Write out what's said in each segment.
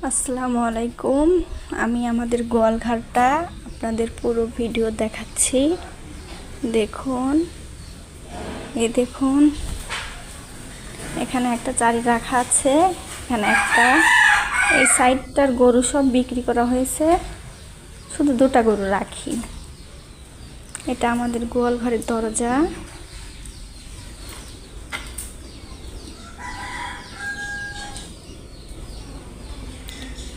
আসসালামু আলাইকুম। আমি আমাদের গোয়ালঘরটা আপনাদের পুরো ভিডিও দেখাচ্ছি। দেখুন, দেখুন, এখানে একটা চারি রাখা আছে, এখানে একটা। এই সাইডটার গরু সব বিক্রি করা হয়েছে, শুধু দুটা গরু রাখি। এটা আমাদের গোয়ালঘরের দরজা।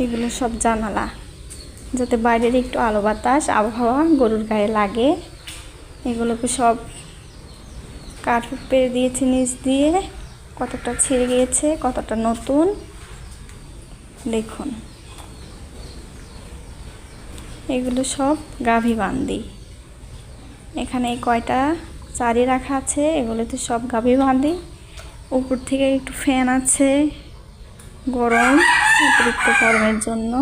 এগুলো সব জানালা, যাতে বাইরের একটু আলো বাতাস আবহাওয়া গরুর গায়ে লাগে। এগুলোকে সব কার্পেট পেরে দিয়েছি নিচ দিয়ে, কতটা ছিঁড়ে গিয়েছে, কতটা নতুন দেখুন। এগুলো সব গাভী বান্দি। এখানে কয়টা চারি রাখা আছে, এগুলোতে সব গাভী বান্দি। উপর থেকে একটু ফ্যান আছে, গরম, অতিরিক্ত গরমের জন্য।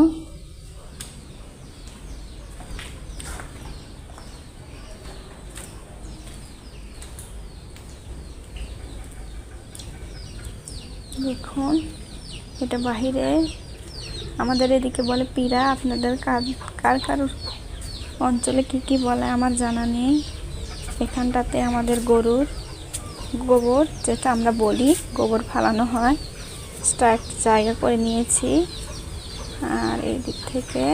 দেখুন, এটা বাহিরে, আমাদের এদিকে বলে পিড়া, আপনাদের কার অঞ্চলে কি বলে আমার জানা নেই। এখানটাতে আমাদের গরুর গোবর, যেটা আমরা বলি গোবর ফালানো হয়, সেটা একটা জায়গা করে নিয়েছি। আর এই দিক থেকে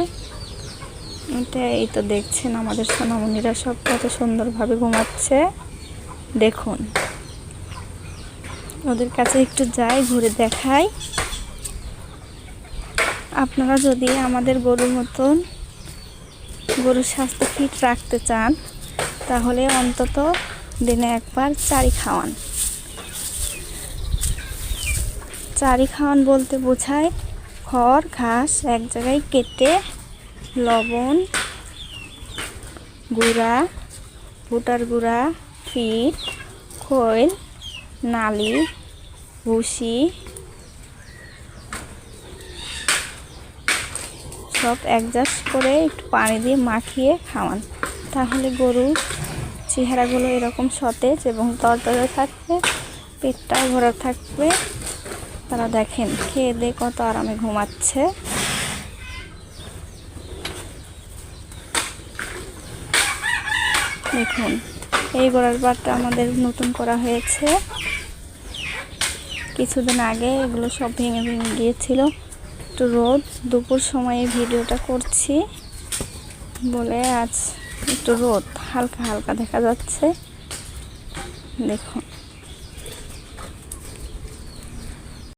এটা, এই তো দেখছেন আমাদের সোনামণিরা সব কত সুন্দরভাবে ঘুমাচ্ছে। দেখুন, ওদের কাছে একটু যাই, ঘুরে দেখাই। আপনারা যদি আমাদের গরুর মতন গরুর স্বাস্থ্য ফিট রাখতে চান, তাহলে অন্তত দিনে একবার চারি খাওয়ান। চারি খাওয়ান বলতে বোঝায় খড় ঘাস এক জায়গায় কেটে, লবণ, গুঁড়া, ভুটার গুঁড়া, ফিট, খৈল, নালি, ভুসি সব অ্যাডজাস্ট করে একটু পানি দিয়ে মাখিয়ে খাওয়ান। তাহলে গরুর চেহারাগুলো এরকম সতেজ এবং তরতাজা থাকবে, পেটটাও ভরা থাকবে। তারা দেখেন খেয়ে দিয়ে কত আরামে ঘুমাচ্ছে। দেখুন, এই গোড়ার বারটা আমাদের নতুন করা হয়েছে কিছুদিন আগে। এগুলো সব ভেঙে গিয়েছিল। একটু রোদ, দুপুর সময়ে ভিডিওটা করছি বলে আজ একটু রোদ হালকা হালকা দেখা যাচ্ছে। দেখুন।